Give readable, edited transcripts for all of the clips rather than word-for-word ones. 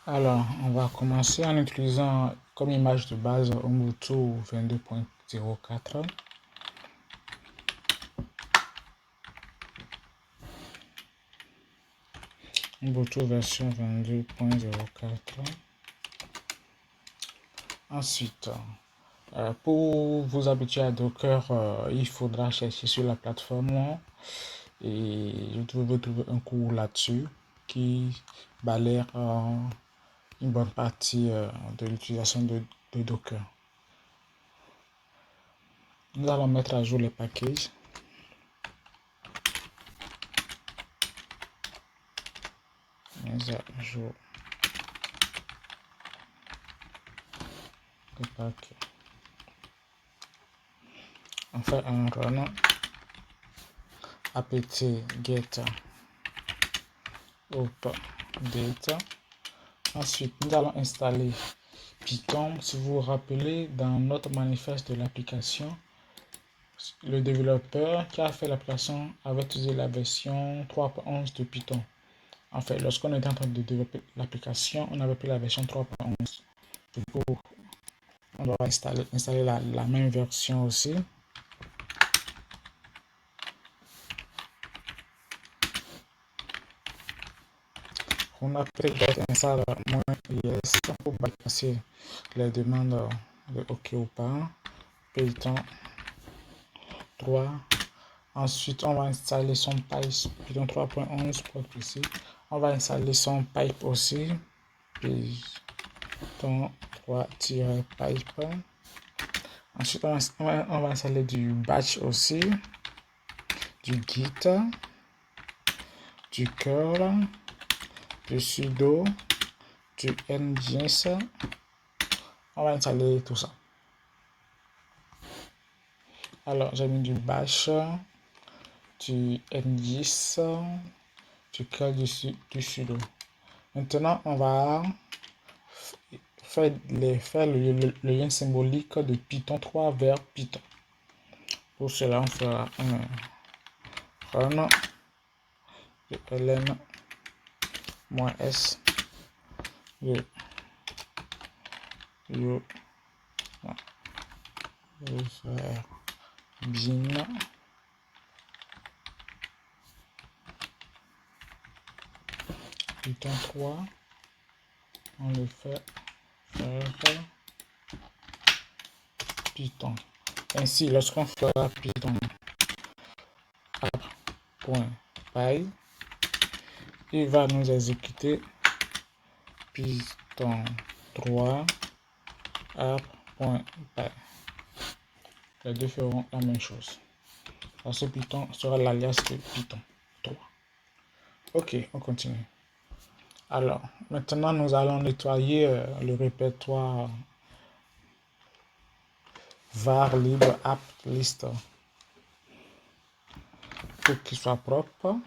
Alors, on va commencer en utilisant comme image de base Ubuntu 22.04. Ubuntu version 22.04. Ensuite, pour vous habituer à Docker, il faudra chercher sur la plateforme et vous trouver un cours là-dessus qui balaye une bonne partie de l'utilisation de Docker. Nous allons mettre à jour les packages. Mise à jour les packages. On fait un run apt get update. Ensuite, nous allons installer Python. Si vous vous rappelez, dans notre manifeste de l'application, le développeur qui a fait l'application avait utilisé la version 3.11 de Python. En fait, lorsqu'on était en train de développer l'application, on avait pris la version 3.11. Du coup, on doit installer la même version aussi. On a peut-être installé -is pour bypasser les demandes de OK ou pas. Python 3. Ensuite, on va installer son pipe Python 3.11 pour être précis. On va installer son pipe aussi. Python 3-pipe. Ensuite, on va installer du batch aussi, du git, du curl, du sudo, du nginx. On va installer tout ça. Alors, j'ai mis du bash, du nginx, du curl, du sudo. Maintenant, on va faire le lien symbolique de Python 3 vers Python. Pour cela, on fera un run de ln-s de faire bin Python 3. On le fait faire Python. Ainsi, lorsqu'on fera Python app.py, il va nous exécuter Python 3 app.py. Les deux feront la même chose. Parce que Python sera l'alias de Python 3. Ok, on continue. Alors, maintenant, nous allons nettoyer le répertoire var libre app list pour qu'il soit propre.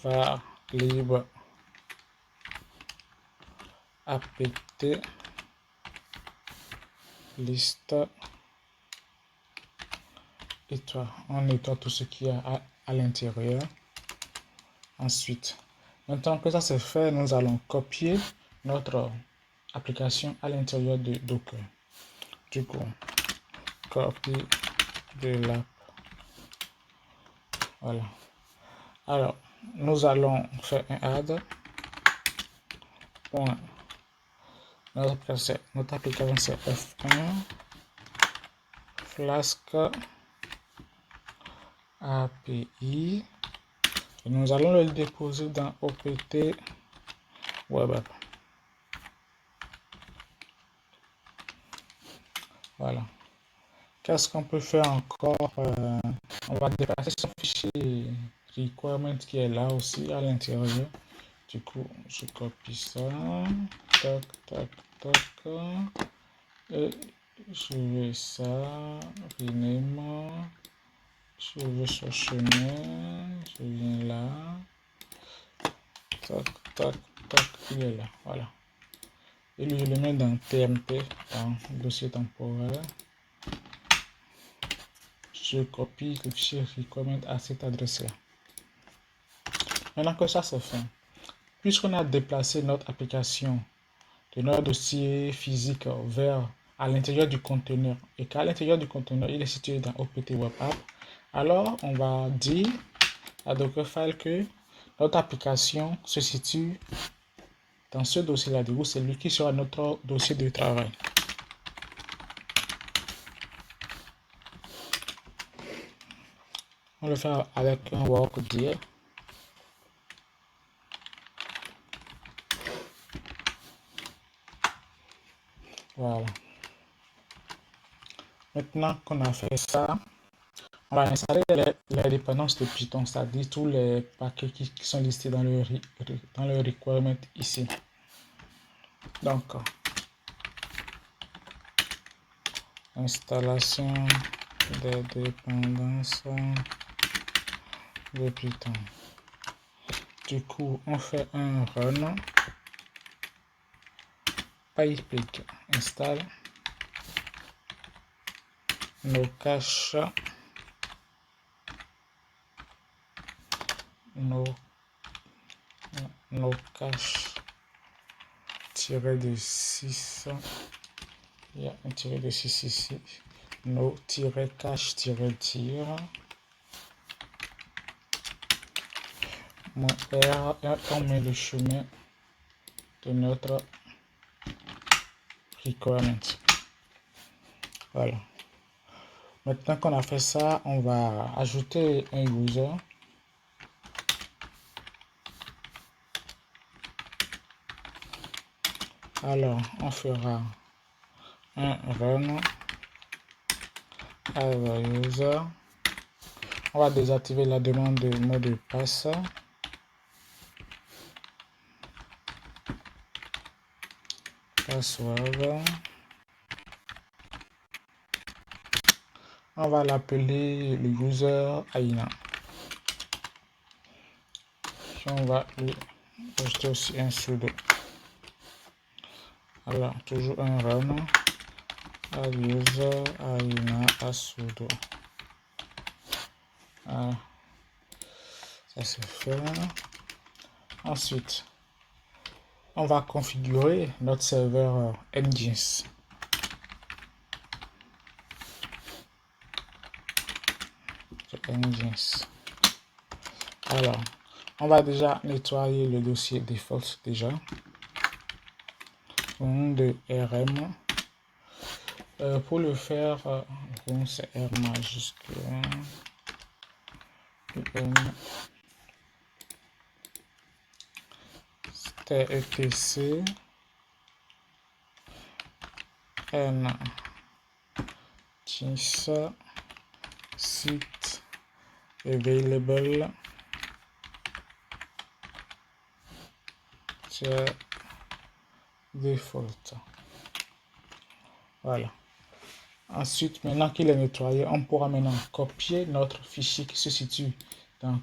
Var libre apt list on nettoie tout ce qu'il y a à l'intérieur. Ensuite, maintenant que ça c'est fait, nous allons copier notre application à l'intérieur de Docker. Du coup, copie de l'app. Voilà. Alors, nous allons faire un add. Notre application c'est F1 Flask API. Et nous allons le déposer dans opt web app. Voilà. Qu'est-ce qu'on peut faire encore? On va dépasser son fichier requirement qui est là aussi à l'intérieur. Du coup, je copie ça. Tac, tac, tac. Et je vais ça. Rename. Je vais sur chemin. Je viens là. Tac, tac, tac. Il est là. Voilà. Et lui, je le mets dans TMP, dans dossier temporaire. je copie le fichier requirement à cette adresse-là. Maintenant que ça c'est fait, puisqu'on a déplacé notre application de notre dossier physique vers à l'intérieur du conteneur et qu'à l'intérieur du conteneur il est situé dans OPT Web App, alors on va dire à Dockerfile que notre application se situe dans ce dossier-là. Du coup, c'est lui qui sera notre dossier de travail. On le fait avec un workdir. Voilà. Maintenant qu'on a fait ça, on va installer les dépendances de Python, c'est-à-dire tous les paquets qui sont listés dans le requirement ici. Donc, installation des dépendances de Python. Du coup, on fait un run PyPig install nos caches, nos caches tiré de 6. Il y a un tiré de 6 ici. Nos tiré cache tiré tir. Mon R, on met le chemin de notre requirement. Voilà. Maintenant qu'on a fait ça, on va ajouter un user. Alors, on fera un run as user. On va désactiver la demande de mot de passe. Password. On va l'appeler le user Aina. On va lui ajouter aussi un sudo. Alors, toujours un run à user Aina à sudo. Voilà. Ça c'est fait. Ensuite, on va configurer notre serveur Nginx. Alors, on va déjà nettoyer le dossier default déjà. Au nom de RM. Pour le faire, c'est R majuscule. etc n site available default. Voilà. Ensuite, maintenant qu'il est nettoyé, on pourra maintenant copier notre fichier qui se situe dans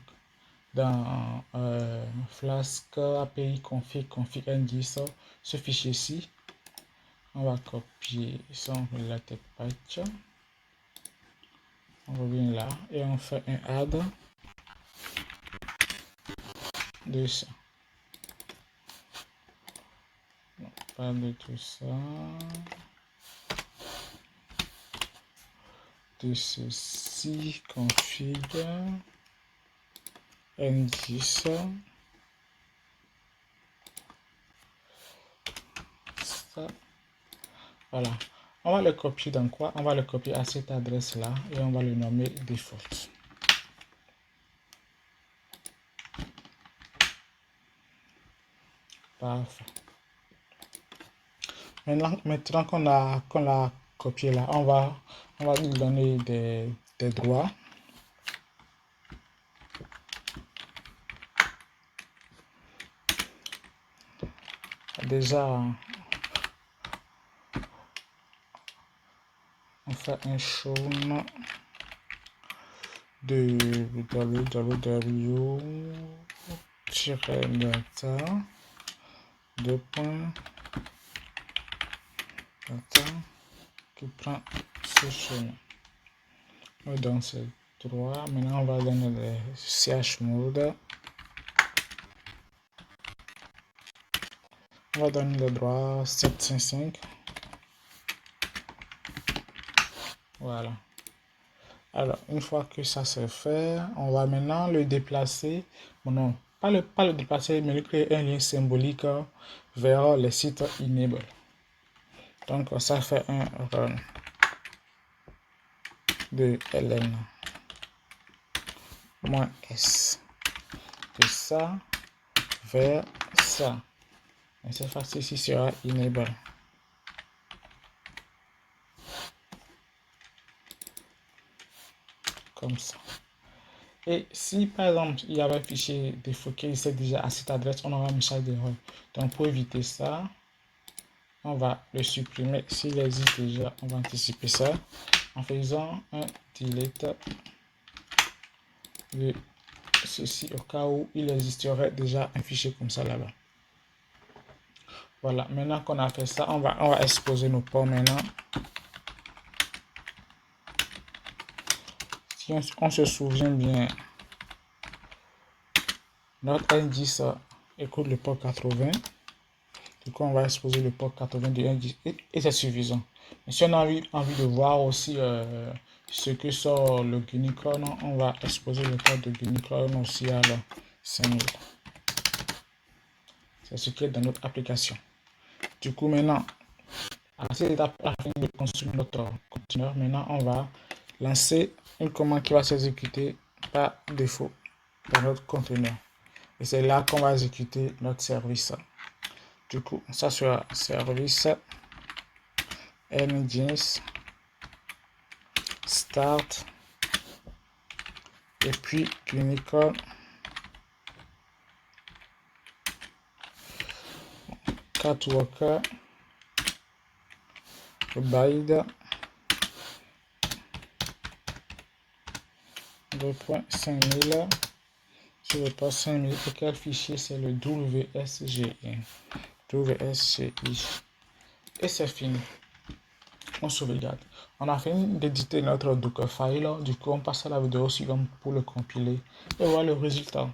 Flask API config Nginx, ce fichier-ci. On va copier son related patch. On revient là et on fait un add de ça. Non, pas de tout ça. De ceci config Nginx. Ça. Voilà. On va le copier dans quoi? On va le copier à cette adresse là et on va le nommer default. Parfait. Maintenant qu'on l'a copié là, on va lui donner des droits. Déjà, on fait un show de www-data data qui prend ce chemin. Donc c'est droit. Maintenant, on va donner le chmod. On va donner le droit 755. Voilà. Alors, une fois que ça c'est fait, on va maintenant le déplacer. Bon, non, pas le déplacer, mais lui créer un lien symbolique vers le site enable. Donc, ça fait un run de ln -s de ça vers ça. Et cette fois-ci, ici sera enable. Comme ça. Et si par exemple il y avait un fichier défocalisé déjà à cette adresse, on aura un message d'erreur. Donc pour éviter ça, on va le supprimer. S'il existe déjà, on va anticiper ça en faisant un delete de ceci au cas où il existerait déjà un fichier comme ça là-bas. Voilà, maintenant qu'on a fait ça, on va exposer nos ports maintenant. Si on se souvient bien, notre indice écoute le port 80. Du coup, on va exposer le port 80 de 1.10 et c'est suffisant. Mais si on a envie de voir aussi ce que sort le Unicron, on va exposer le port de Unicron aussi à la 5000. C'est ce qui est dans notre application. Du coup, maintenant, à cette étape, à la fin de construire notre conteneur, maintenant, on va lancer une commande qui va s'exécuter par défaut dans notre conteneur. Et c'est là qu'on va exécuter notre service. Du coup, ça sera service nginx start et puis Unicron catwalker byte 2.5000 sur le port 5000 et quel fichier c'est le WSGI et c'est fini. On sauvegarde. On a fini d'éditer notre Dockerfile. Du coup, on passe à la vidéo suivante pour le compiler et voir le résultat.